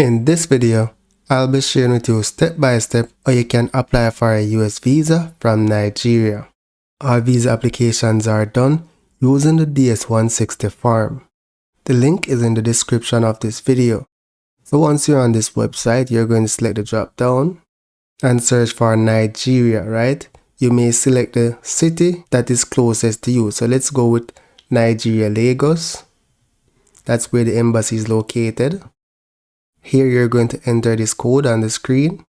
In this video, I'll be sharing with you step by step how you can apply for a US visa from Nigeria. All visa applications are done using the DS-160 form. The link is in the description of this video. So once you're on this website, you're going to select the drop down and search for Nigeria, right? You may select the city that is closest to you. So let's go with Nigeria, Lagos. That's where the embassy is located. Here you're going to enter this code on the screen,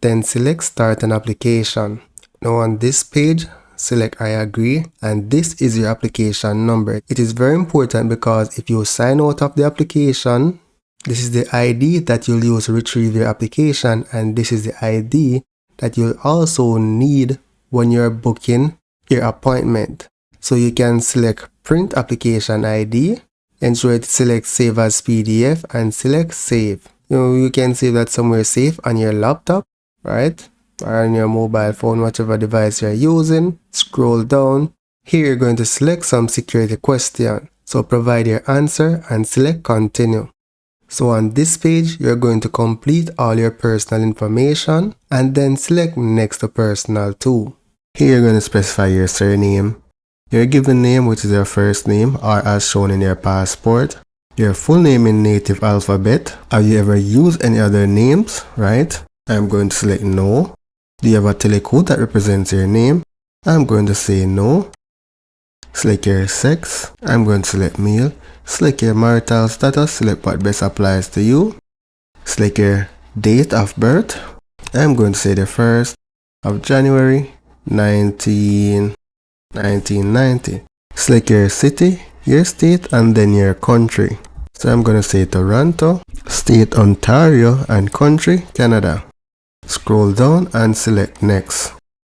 then select start an application. Now on this page, select I agree, and this is your application number. It is very important because if you sign out of the application, this is the ID that you'll use to retrieve your application, and this is the ID that you'll also need when you're booking your appointment. So you can select print application ID, ensure to select save as PDF and select save. You can save that somewhere safe on your laptop, right? Or on your mobile phone, whichever device you're using. Scroll down. Here you're going to select some security question. So provide your answer and select continue. So on this page, you're going to complete all your personal information and then select next to personal too. Here you're going to specify your surname, your given name, which is your first name or as shown in your passport, your full name in native alphabet. Have you ever used any other names, right? I'm going to select no. Do you have a telecode that represents your name? I'm going to say no. Select your sex. I'm going to select male. Select your marital status. Select what best applies to you. Select your date of birth. I'm going to say the 1st of January 1990. Select your city, your state, and then your country. So I'm going to say Toronto, state Ontario, and country Canada. Scroll down and select next.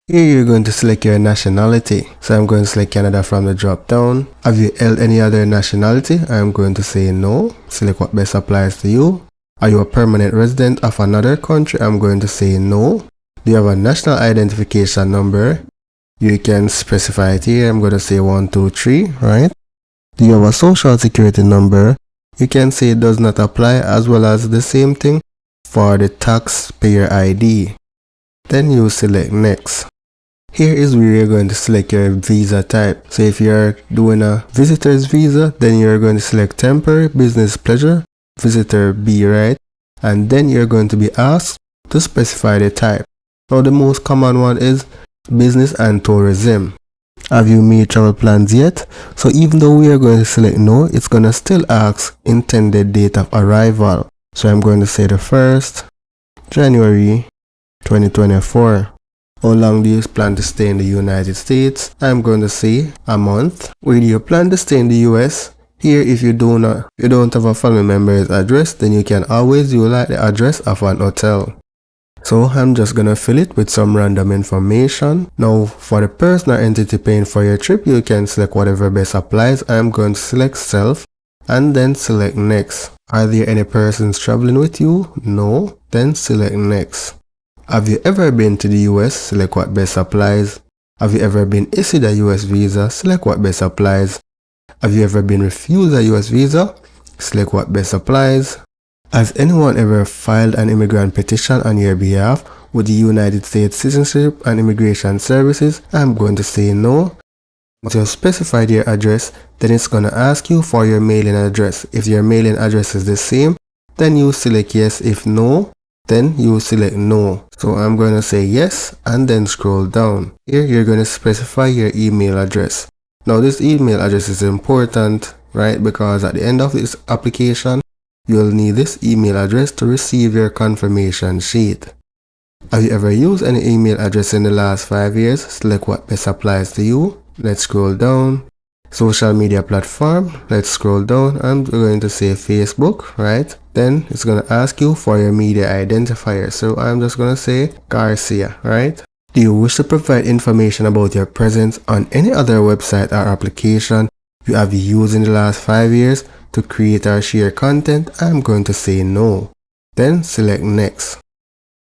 Here you're going to select your nationality. So I'm going to select Canada from the drop down. Have you held any other nationality? I'm going to say no. Select what best applies to you. Are you a permanent resident of another country? I'm going to say no. Do you have a national identification number? You can specify it here. I'm going to say 123, right? Do you have a social security number? You can say it does not apply, as well as the same thing for the taxpayer ID. Then you select next. Here is where you're going to select your visa type. So if you're doing a visitor's visa, then you're going to select temporary, business, pleasure, visitor B, right? And then you're going to be asked to specify the type. Now the most common one is business and tourism. Have you made travel plans yet? So even though we are going to select no, it's going to still ask intended date of arrival. So I'm going to say the 1st January 2024. How long do you plan to stay in the United States? I'm going to say a month. Where do you plan to stay in the US? Here, if you don't have a family member's address, then you can always use like the address of an hotel. So I'm just gonna fill it with some random information. Now for the person or entity paying for your trip, you can select whatever best applies. I'm going to select self and then select next. Are there any persons traveling with you? No. Then select next. Have you ever been to the US? Select what best applies. Have you ever been issued a US visa? Select what best applies. Have you ever been refused a US visa? Select what best applies. Has anyone ever filed an immigrant petition on your behalf with the United States Citizenship and Immigration Services? I'm going to say no. Once you specify your address, then it's going to ask you for your mailing address. If your mailing address is the same, then you select yes. If no, then you select no. So I'm going to say yes and then scroll down. Here you're going to specify your email address. Now this email address is important, right? Because at the end of this application, you'll need this email address to receive your confirmation sheet. Have you ever used any email address in the last 5 years? Select what best applies to you. Let's scroll down. Social media platform. Let's scroll down. I'm going to say Facebook, right? Then it's going to ask you for your media identifier. So I'm just going to say Garcia, right? Do you wish to provide information about your presence on any other website or application you have used in the last 5 years to create or share content? I'm going to say no. Then select next.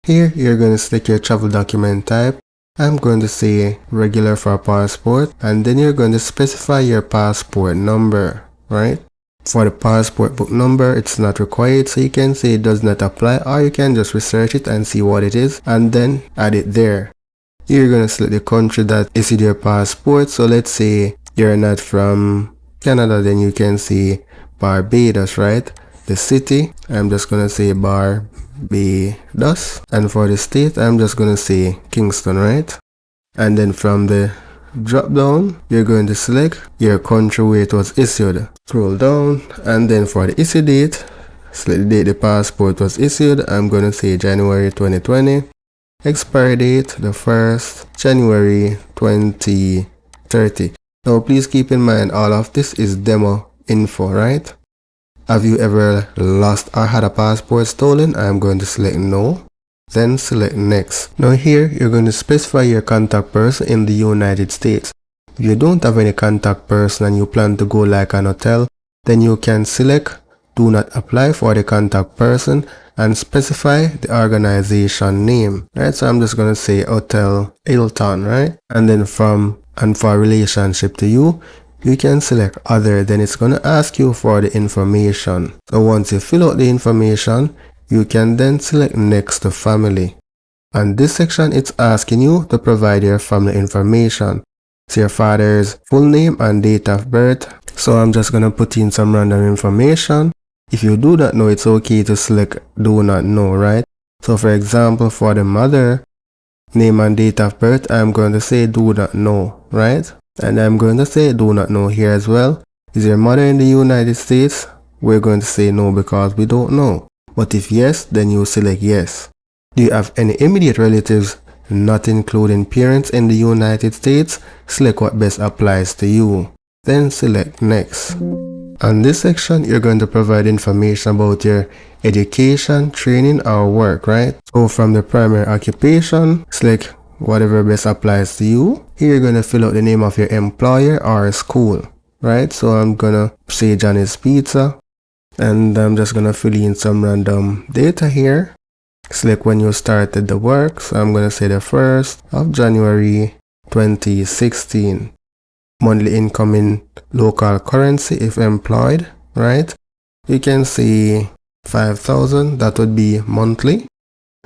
Here you're going to select your travel document type. I'm going to say regular for passport, and then you're going to specify your passport number, right? For the passport book number, it's not required, so you can say it does not apply, or you can just research it and see what it is and then add it there. You're going to select the country that issued your passport. So let's say you're not from Canada, then you can say Barbados, right? The city, I'm just going to say Barbados. And for the state, I'm just going to say Kingston, right? And then from the drop down, you're going to select your country where it was issued. Scroll down, and then for the issue date, select the date the passport was issued. I'm going to say January 2020. Expiry date the 1st January 2030. Now please keep in mind all of this is demo info, right? Have you ever lost or had a passport stolen? I'm going to select no. Then select next. Now here you're going to specify your contact person in the United States. If you don't have any contact person and you plan to go like an hotel, then you can select do not apply for the contact person and specify the organization name, right? So I'm just going to say Hotel Hilton, right? And then for relationship to you, you can select other. Then it's going to ask you for the information. So once you fill out the information, you can then select next to family. And this section, it's asking you to provide your family information. So your father's full name and date of birth. So I'm just going to put in some random information. If you do not know, it's okay to select do not know, right? So for example, for the mother, name and date of birth, I'm going to say do not know, right? And I'm going to say do not know here as well. Is your mother in the United States? We're going to say no because we don't know. But if yes, then you select yes. Do you have any immediate relatives, not including parents, in the United States? Select what best applies to you. Then select next. On this section, you're going to provide information about your education, training, or work, right? So from the primary occupation, select whatever best applies to you. Here you're going to fill out the name of your employer or school, right? So I'm going to say Johnny's Pizza, and I'm just going to fill in some random data here. Select when you started the work. So I'm going to say the 1st of January 2016. Monthly income in local currency if employed, right? You can say 5,000, that would be monthly.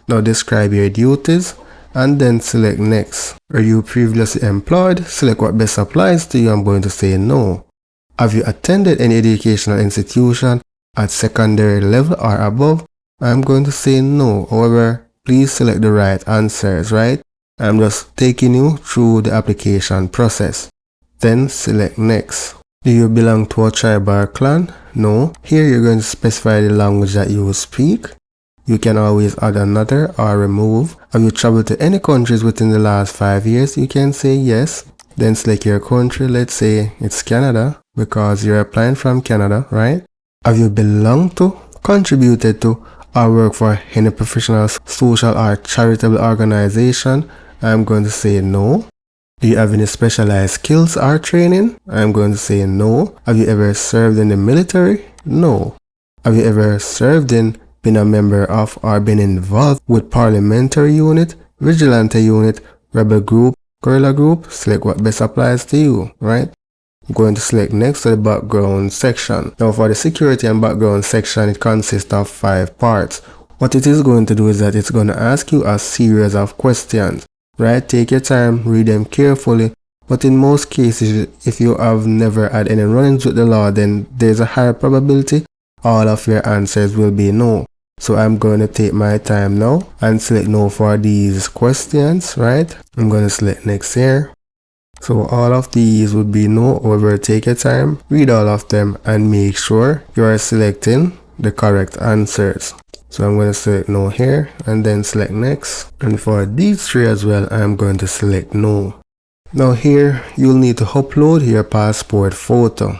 Now describe your duties and then select next. Are you previously employed? Select what best applies to you. I'm going to say no. Have you attended any educational institution at secondary level or above? I'm going to say no. However, please select the right answers, right? I'm just taking you through the application process. Then select next. Do you belong to a tribe or clan? No. Here you're going to specify the language that you will speak. You can always add another or remove. Have you traveled to any countries within the last 5 years? You can say yes. Then select your country. Let's say it's Canada because you're applying from Canada, right? Have you belonged to, contributed to, or worked for any professional, social, or charitable organization? I'm going to say no. Do you have any specialized skills or training? I'm going to say no. Have you ever served in the military? No. Have you ever served in, been a member of, or been involved with parliamentary unit, vigilante unit, rebel group, guerrilla group? Select what best applies to you, right? I'm going to select next to the background section. Now for the security and background section, it consists of 5 parts. What it is going to do is that it's going to ask you a series of questions. Right, take your time, read them carefully, but in most cases, if you have never had any run-ins with the law, then there's a higher probability all of your answers will be no. So I'm going to take my time now and select no for these questions, right? I'm going to select next here. So all of these would be no. However, take your time, read all of them, and make sure you are selecting the correct answers. So I'm going to select no here and then select next. And for these 3 as well, I'm going to select no. Now here, you'll need to upload your passport photo.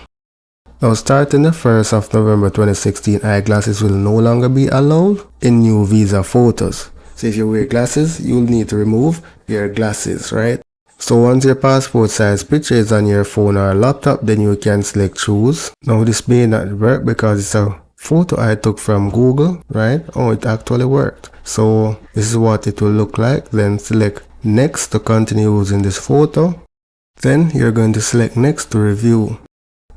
Now starting the 1st of November 2016, eyeglasses will no longer be allowed in new visa photos. So if you wear glasses, you'll need to remove your glasses, right? So once your passport size picture is on your phone or laptop, then you can select choose. Now this may not work because it's a photo I took from Google, right? Oh, it actually worked. So this is what it will look like. Then select next to continue using this photo. Then you're going to select next to review.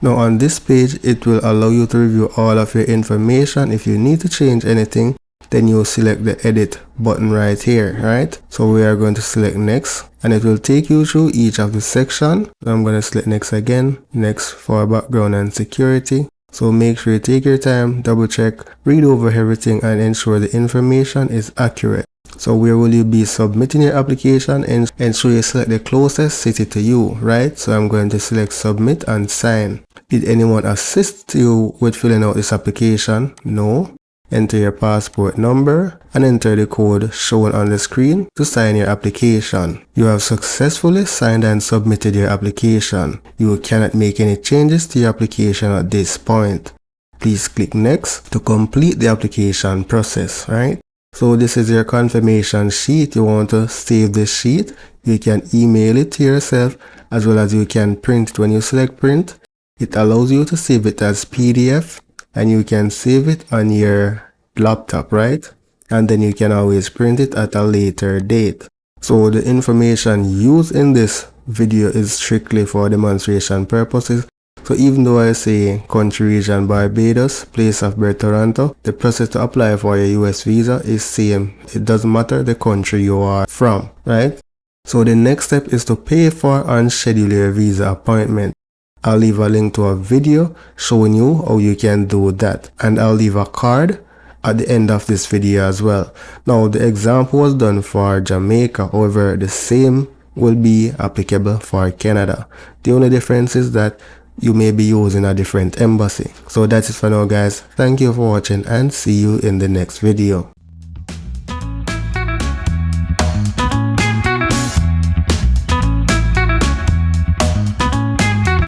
Now on this page, it will allow you to review all of your information. If you need to change anything, then you select the edit button right here, right? So we are going to select next, and it will take you through each of the section. I'm going to select next again, next for background and security. So make sure you take your time, double check, read over everything, and ensure the information is accurate. So where will you be submitting your application, and ensure you select the closest city to you, right? So I'm going to select submit and sign. Did anyone assist you with filling out this application? No. Enter your passport number and enter the code shown on the screen to sign your application. You have successfully signed and submitted your application. You cannot make any changes to your application at this point. Please click next to complete the application process, right? So this is your confirmation sheet. You want to save this sheet. You can email it to yourself, as well as you can print it. When you select print, it allows you to save it as PDF, and you can save it on your laptop, right? And then you can always print it at a later date. So the information used in this video is strictly for demonstration purposes. So even though I say country, region, Barbados, place of birth, Toronto, the process to apply for your US visa is same. It doesn't matter the country you are from, right? So the next step is to pay for and schedule your visa appointment. I'll leave a link to a video showing you how you can do that, and I'll leave a card at the end of this video as well. Now the example was done for Jamaica, however the same will be applicable for Canada. The only difference is that you may be using a different embassy. So that's it for now guys. Thank you for watching, and see you in the next video.